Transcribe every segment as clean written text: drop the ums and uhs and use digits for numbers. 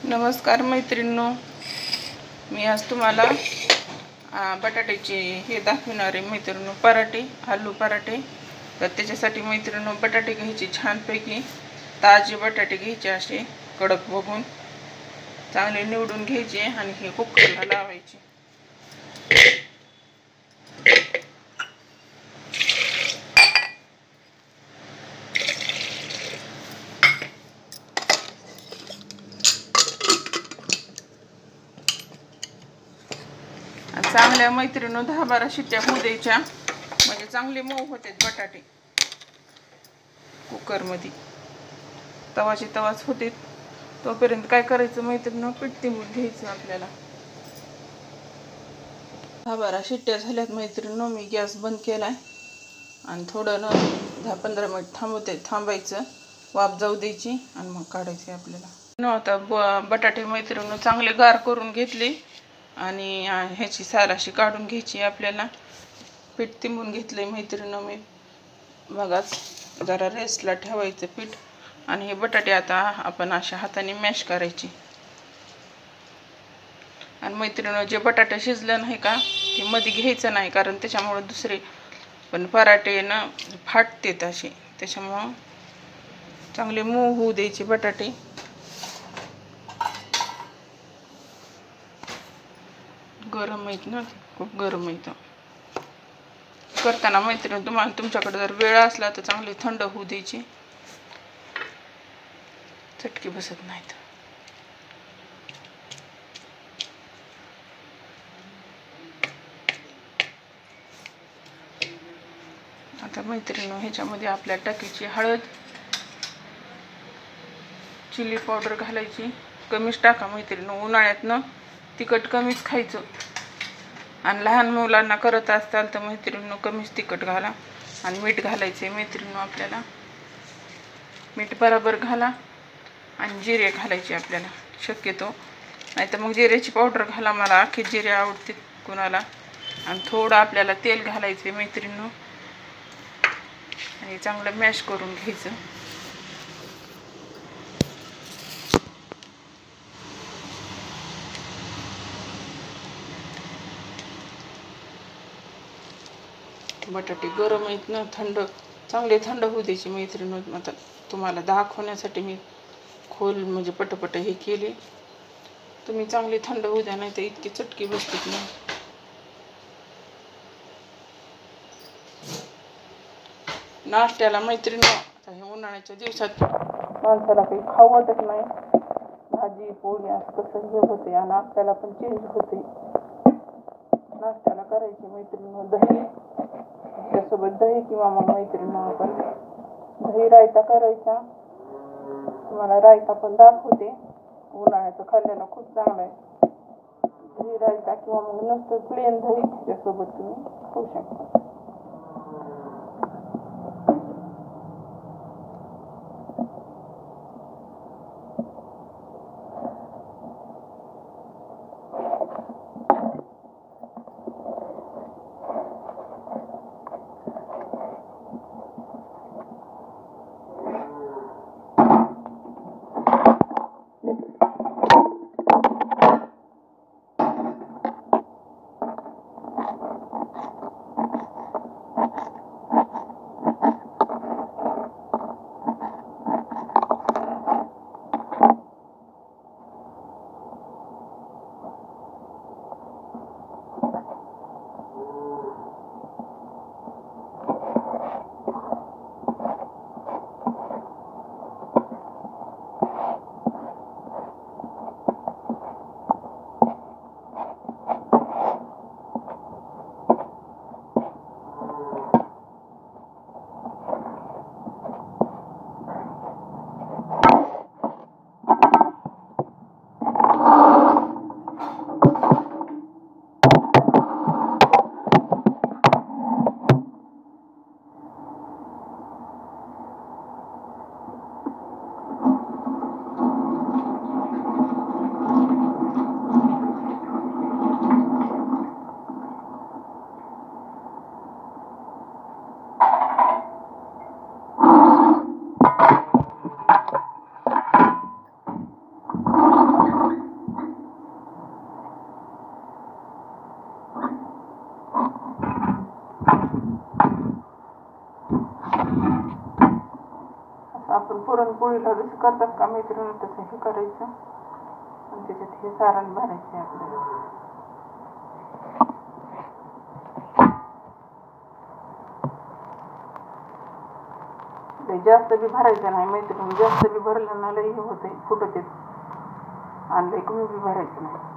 नमस्कार मैत्रिणींनो, मी आज तुम्हाला बटाट्याचे हे दाखवणार आहे मैत्रिणींनो, पराठे, आलू पराठे. तर त्याच्यासाठी मैत्रिणींनो बटाटे घ्यायचे, छानपैकी ताजे बटाटे घ्यायचे, असे कडक बघून चांगले निवडून घ्यायचे आणि हे कुकरला लावायचे. चांगल्या मैत्रिणींनो 10-12 शिट्ट्या होऊ द्यायच्या, म्हणजे चांगले मऊ होते बटाटे. कुकरमध्ये तवाच होते. तोपर्यंत काय करायचं मैत्रिणींनो, पीठ तिंबून घ्यायचं आपल्याला. 10-12 शिट्ट्या झाल्यात मैत्रिणींनो, मी गॅस बंद केलाय आणि थोडं 10-15 मिनिट थांबायचं, वाफ जाऊ द्यायची आणि मग काढायचे आपल्याला. आता बटाटे मैत्रिणींनो चांगले गार करून घेतले आणि ह्याची साल अशी काढून घ्यायची आपल्याला. पीठ तिंबून घेतलंय मैत्रिणींनो मी, बघाच जरा रेस्टला ठेवायचं पीठ. आणि हे बटाटे आता आपण अशा हाताने मॅश करायचे. आणि मैत्रिणींनो जे बटाटे शिजलं नाही का ते मध्ये घ्यायचं नाही, कारण त्याच्यामुळे दुसरे पण पराठे ना फाटतात असे. त्याच्यामुळं चांगले मऊ होऊ द्यायचे बटाटे. गरम आहेत ना, खूप गरम आहेत. करताना मैत्रिणी तुम्हाला तुमच्याकडे जर वेळ असला तर चांगली थंड होऊ द्यायची, चटके बसत नाहीत. आता मैत्रिणी ह्याच्यामध्ये आपल्या टाकायची हळद, चिली पावडर घालायची. कमीच टाका मैत्रिणी, उन्हाळ्यात तिखट कमीच खायचं. आणि लहान मुलांना करत असताल तर मैत्रिणींनो कमीच तिखट घाला. आणि मीठ घालायचे मैत्रिणींनो आपल्याला, मीठ बरोबर घाला. आणि जिरे घालायचे आपल्याला शक्यतो, नाही तर मग जिऱ्याची पावडर घाला, मला अख्खे जिरे आवडते कुणाला. आणि थोडं आपल्याला तेल घालायचे मैत्रिणींनो आणि चांगलं मॅश करून घ्यायचं. बटाटे गरम आहेत ना, चांगले थंड होऊ द्यायचे मैत्रिणींनो. आता तुम्हाला दाखवण्यासाठी मी खोल म्हणजे पटपट हे केले. तुम्ही चांगले थंड होऊ द्या, नाही तर इतकी चटकी बसतात ना. नाश्त्याला मैत्रिणींनो आता हे उन्हाळ्याच्या दिवसात माणसाला काही खाऊ वाटत नाही. भाजी पोळी असं कसं हे होते आणि आपल्याला पण चेंज होते. नाश्त्याला करायची मैत्रिणींनो दही, त्यासोबत दही किंवा मग मैत्रिणींनो आपण दही रायता करायचा. तुम्हाला रायता पण दाखवते, उन्हाळ्याचं खाल्ल्याला खूप चांगलं आहे. दही रायता किंवा मग नुसतं प्लेन दही त्याच्यासोबत तुम्ही खाऊ शकता. पुरणपोळीला जसं करतात का मैत्रिणी तसं हे करायचं आणि त्याच्यात हे सारण भरायचं आपल्याला. जास्त बी भरायचं नाही मैत्रिणी, जास्त बी भरलं ना लई हे होतंय, फुटत येत आणि लई कमी बी भरायचं नाही.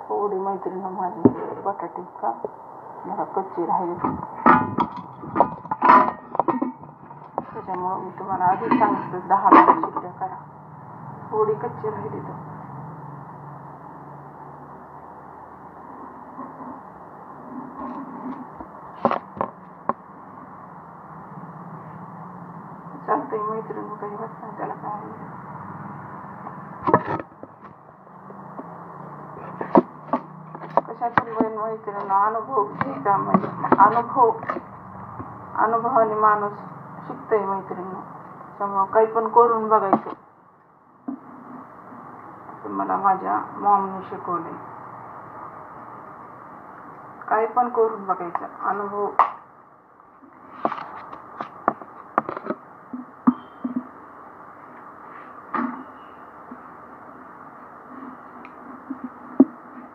थोडी मैत्रिणी माझी बटाटे का जरा कच्ची राहिली, त्याच्यामुळं मी तुम्हाला आधी सांगितलं 10 शिट्ट्या करा. थोडी कच्ची राहिली तर चालतंय मैत्रिणी, काही होत नाही त्याला. काय कशातून मैत्रिणी अनुभव घ्यायचा, म्हणजे अनुभवाने माणूस शिकतोय मैत्रिणी. त्यामुळं काही पण करून बघायचं असं मला माझ्या मॉमने शिकवले. काही पण करून बघायचं, अनुभव.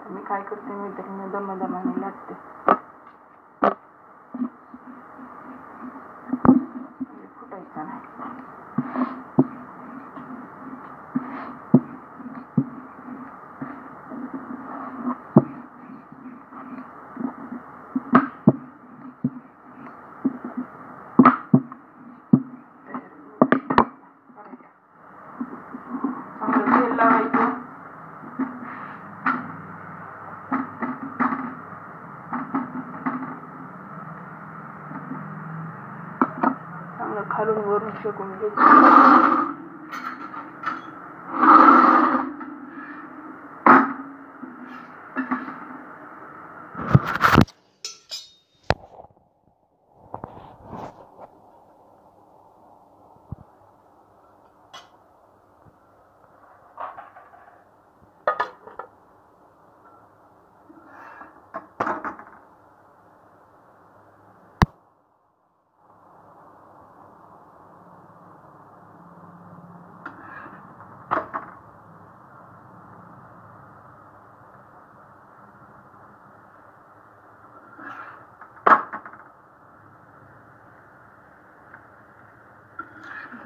मी काय करते मैत्रिणी, दमाने लाटते, फुटायचं नाही. चांगलं तेल लावायचं. खालून वरून शेकून घ्यायचं.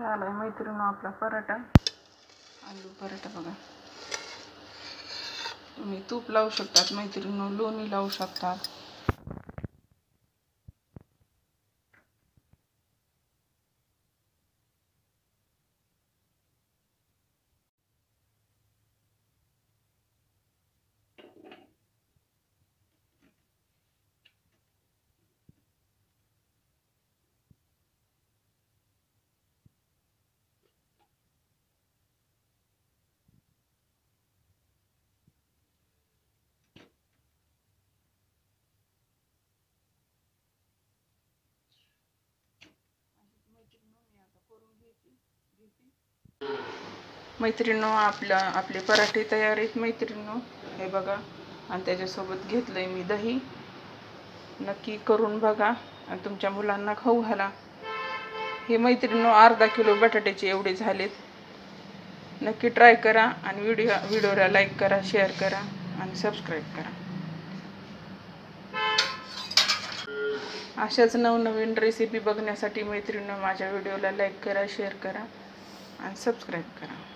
झालाय मैत्रिणी आपला पराठा, आलू पराठा. बघा, तुम्ही तूप लावू शकतात मैत्रिणी, लोणी लावू शकतात. मैत्रिणी आपले पराठे तयार आहेत मैत्रिणी. हे बघा, आणि त्याच्यासोबत घेतलंय मी दही. नक्की करून बघा आणि तुमच्या मुलांना खाऊ घाला. हे मैत्रिणी अर्धा किलो बटाट्याचे एवढे झालेत. नक्की ट्राय करा आणि व्हिडिओला लाईक करा, शेअर करा आणि सबस्क्राईब करा. अशाच नवनवीन रेसिपी बघण्यासाठी मैत्रिणी माझ्या व्हिडिओला लाईक करा, शेअर करा आणि सबस्क्राईब करा.